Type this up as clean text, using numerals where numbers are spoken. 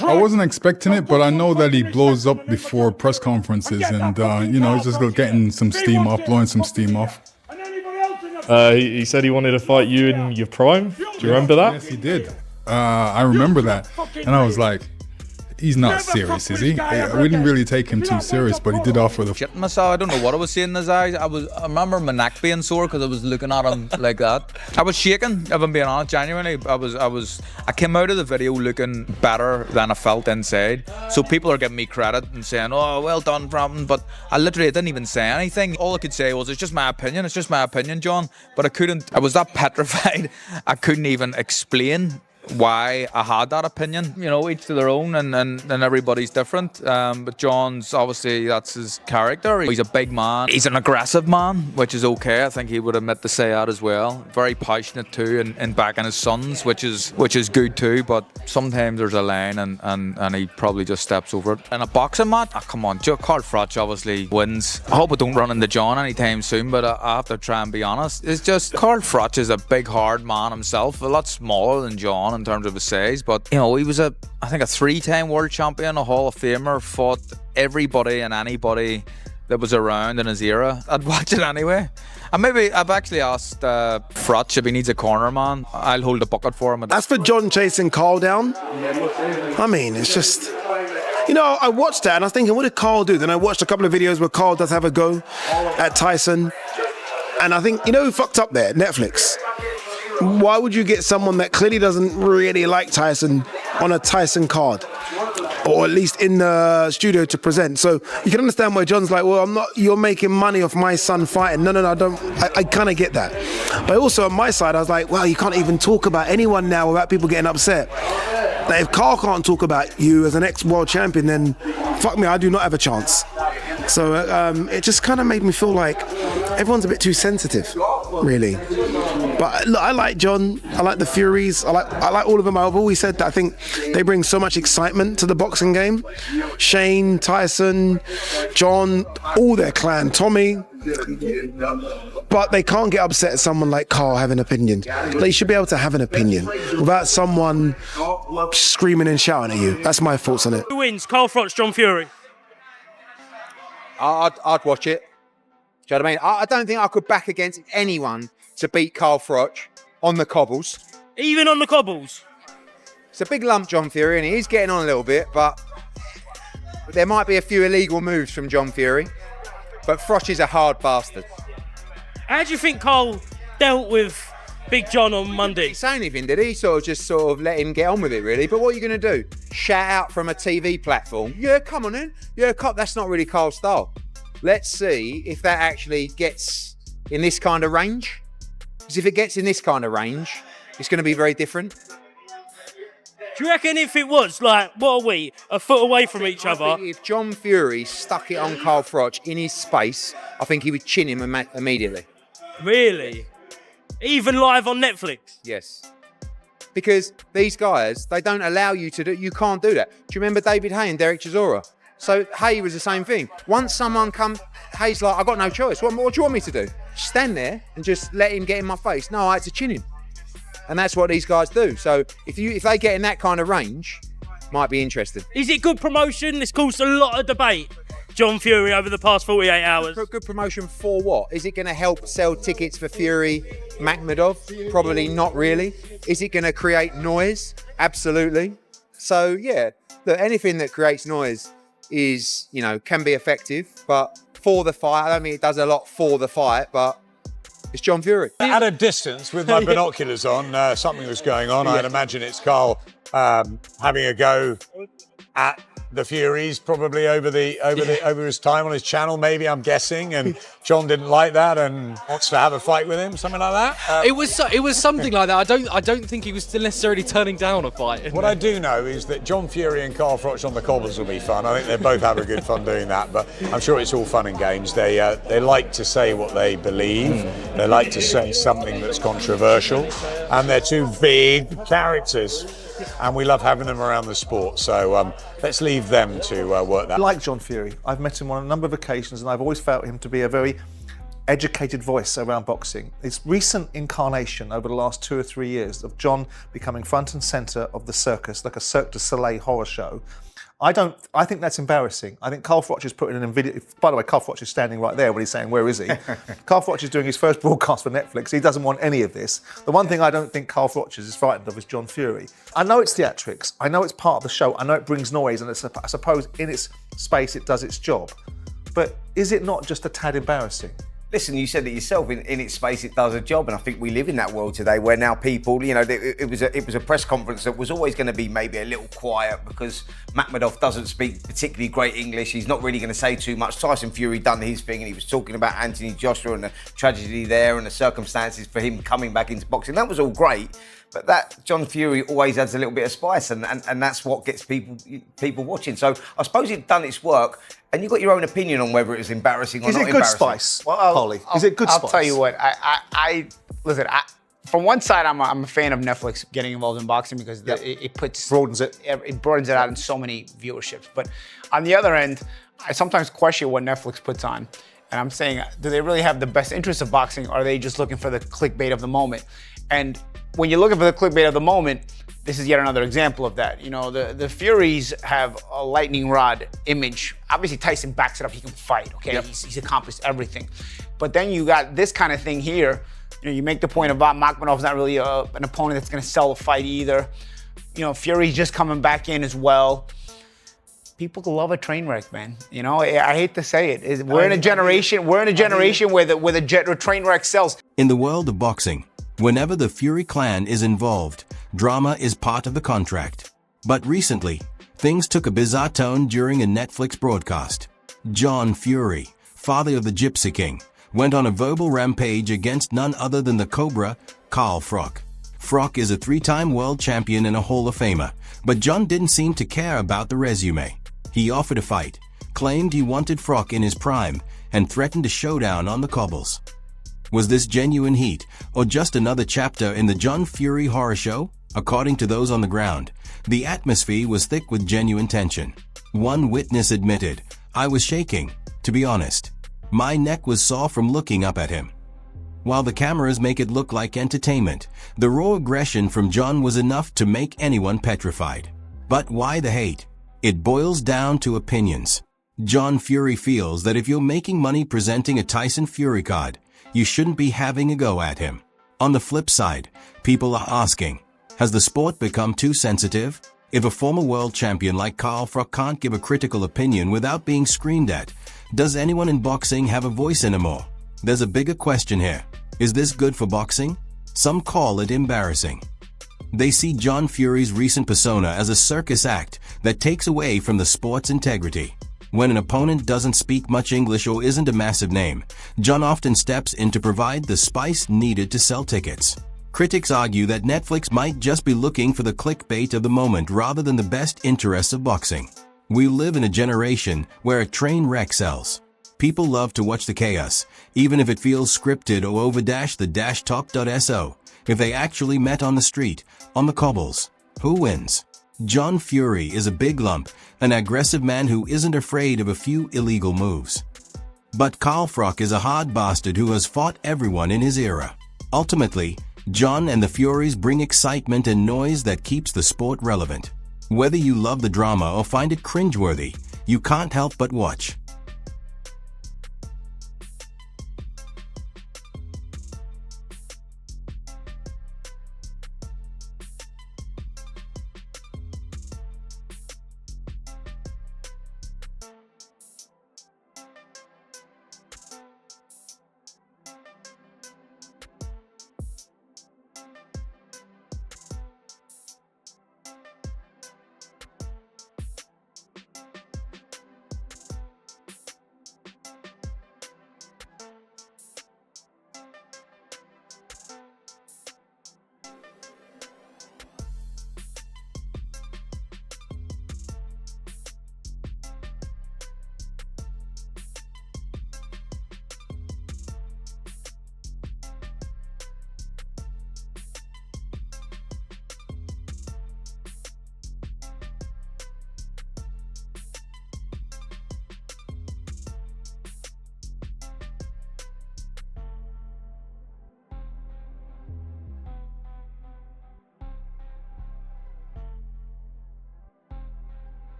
I wasn't expecting it, but I know that he blows up before press conferences and, you know, he's just getting some steam off, blowing some steam off. He said he wanted to fight you in your prime. Do you remember that? Yes, he did. I remember that. And I was like, he's not serious, is he? We didn't really take him too serious, but he did offer the... Shit myself, I don't know what I was seeing in his eyes. I remember my neck being sore because I was looking at him like that. I was shaking, if I'm being honest, genuinely. I came out of the video looking better than I felt inside. So people are giving me credit and saying, oh, well done, Frampton. But I literally didn't even say anything. All I could say was, it's just my opinion, John. But I was that petrified, I couldn't even explain why I had that opinion. You know, each to their own, and everybody's different. But John's, obviously, that's his character. He's a big man. He's an aggressive man, which is okay. I think he would admit to say that as well. Very passionate too, and backing his sons, which is good too. But sometimes there's a line, and he probably just steps over it. In a boxing match, come on, Carl Froch obviously wins. I hope I don't run into John anytime soon, but I have to try and be honest. It's just Carl Froch is a big, hard man himself, a lot smaller than John in terms of his size, but you know, he was I think a 3-time world champion, a Hall of Famer, fought everybody and anybody that was around in his era. I'd watch it anyway. And maybe I've actually asked Froch if he needs a corner man. I'll hold the bucket for him. As for John chasing Carl down, I mean, it's just, you know, I watched that and I was thinking, what did Carl do? Then I watched a couple of videos where Carl does have a go at Tyson, and I think, you know who fucked up there? Netflix. Why would you get someone that clearly doesn't really like Tyson on a Tyson card, or at least in the studio to present? So you can understand why John's like, well, you're making money off my son fighting. No, I don't. I kind of get that. But also on my side, I was like, well, you can't even talk about anyone now without people getting upset. Like, if Carl can't talk about you as an ex-world champion, then fuck me, I do not have a chance. So it just kind of made me feel like everyone's a bit too sensitive, really. But look, I like John, I like the Furies, I like all of them. I've always said that I think they bring so much excitement to the boxing game. Shane, Tyson, John, all their clan, Tommy. But they can't get upset at someone like Carl having an opinion. They should be able to have an opinion without someone screaming and shouting at you. That's my thoughts on it. Who wins, Carl Froch, John Fury? I'd watch it. Do you know what I mean? I don't think I could back against anyone to beat Carl Froch on the cobbles. Even on the cobbles? It's a big lump, John Fury, and he is getting on a little bit, but there might be a few illegal moves from John Fury. But Froch is a hard bastard. How do you think Carl dealt with Big John on Monday? He didn't say anything, did he? Just let him get on with it, really. But what are you going to do? Shout out from a TV platform? Yeah, come on in. Yeah, that's not really Carl's style. Let's see if that actually gets in this kind of range. Because if it gets in this kind of range, it's going to be very different. Do you reckon if it was, like, what are we, a foot away from each other? If John Fury stuck it on Carl Froch in his space, I think he would chin him immediately. Really? Even live on Netflix? Yes. Because these guys, they don't allow you to do, you can't do that. Do you remember David Hay and Derek Chisora? So Hay was the same thing. Once someone comes, Hay's like, I've got no choice. What do you want me to do? Stand there and just let him get in my face? No, I had to chin him. And that's what these guys do. So if they get in that kind of range, might be interested. Is it good promotion? This caused a lot of debate, John Fury, over the past 48 hours. Good promotion for what? Is it going to help sell tickets for Fury Makhmedov? Probably not really. Is it going to create noise? Absolutely. So yeah, look, anything that creates noise is, you know, can be effective, but for the fight, I don't mean it does a lot for the fight, but it's John Fury. At a distance, with my binoculars on, something was going on. I'd imagine it's Carl having a go at the Furies, probably over his time on his channel, maybe, I'm guessing, and John didn't like that and wants to have a fight with him, something like that. It was something like that. I don't think he was still necessarily turning down a fight. What I do know is that John Fury and Carl Froch on the cobbles will be fun. I think they both have a good fun doing that, but I'm sure it's all fun and games. They like to say what they believe. They like to say something that's controversial, and they're two big characters. And we love having them around the sport, so let's leave them to work that. I like John Fury. I've met him on a number of occasions, and I've always felt him to be a very educated voice around boxing. Its recent incarnation over the last 2 or 3 years of John becoming front and center of the circus, like a Cirque du Soleil horror show. I think that's embarrassing. I think Carl Froch is putting in a video. By the way, Carl Froch is standing right there when he's saying, where is he? Carl Froch is doing his first broadcast for Netflix. He doesn't want any of this. The one thing I don't think Carl Froch is frightened of is John Fury. I know it's theatrics. I know it's part of the show. I know it brings noise, and I suppose in its space it does its job. But is it not just a tad embarrassing? Listen, you said it yourself, in its space it does a job, and I think we live in that world today where now people, you know, it was a press conference that was always going to be maybe a little quiet because Makhmedov doesn't speak particularly great English. He's not really going to say too much. Tyson Fury done his thing, and he was talking about Anthony Joshua and the tragedy there and the circumstances for him coming back into boxing. That was all great. But that John Fury always adds a little bit of spice, and that's what gets people watching. So I suppose it's done its work, and you've got your own opinion on whether it was embarrassing or not embarrassing. Is it good spice, Polly? Is it good spice? I'll tell you what. Listen. From one side, I'm a fan of Netflix getting involved in boxing because it broadens it out in so many viewerships. But on the other end, I sometimes question what Netflix puts on. And I'm saying, do they really have the best interest of boxing, or are they just looking for the clickbait of the moment? And when you're looking for the clickbait of the moment, this is yet another example of that. You know, the Furies have a lightning rod image. Obviously, Tyson backs it up. He can fight, okay? Yep. He's accomplished everything. But then you got this kind of thing here. You know, you make the point about Makhmedov's not really an opponent that's going to sell the fight either. You know, Fury's just coming back in as well. People love a train wreck, man. You know, I hate to say it. We're in a generation where the train wreck sells. In the world of boxing, whenever the Fury clan is involved, drama is part of the contract. But recently, things took a bizarre tone during a Netflix broadcast. John Fury, father of the Gypsy King, went on a verbal rampage against none other than the Cobra, Carl Froch. Froch is a 3-time world champion and a Hall of Famer, but John didn't seem to care about the resume. He offered a fight, claimed he wanted Froch in his prime, and threatened a showdown on the cobbles. Was this genuine heat, or just another chapter in the John Fury horror show? According to those on the ground, the atmosphere was thick with genuine tension. One witness admitted, "I was shaking, to be honest. My neck was sore from looking up at him." While the cameras make it look like entertainment, the raw aggression from John was enough to make anyone petrified. But why the hate? It boils down to opinions. John Fury feels that if you're making money presenting a Tyson Fury card, you shouldn't be having a go at him. On the flip side, people are asking, has the sport become too sensitive? If a former world champion like Carl Froch can't give a critical opinion without being screamed at, does anyone in boxing have a voice anymore? There's a bigger question here. Is this good for boxing? Some call it embarrassing. They see John Fury's recent persona as a circus act that takes away from the sport's integrity. When an opponent doesn't speak much English or isn't a massive name, John often steps in to provide the spice needed to sell tickets. Critics argue that Netflix might just be looking for the clickbait of the moment rather than the best interests of boxing. We live in a generation where a train wreck sells. People love to watch the chaos, even if it feels scripted or over the talk.so. If they actually met on the street, on the cobbles, who wins? John Fury is a big lump, an aggressive man who isn't afraid of a few illegal moves. But Carl Froch is a hard bastard who has fought everyone in his era. Ultimately, John and the Furies bring excitement and noise that keeps the sport relevant. Whether you love the drama or find it cringeworthy, you can't help but watch.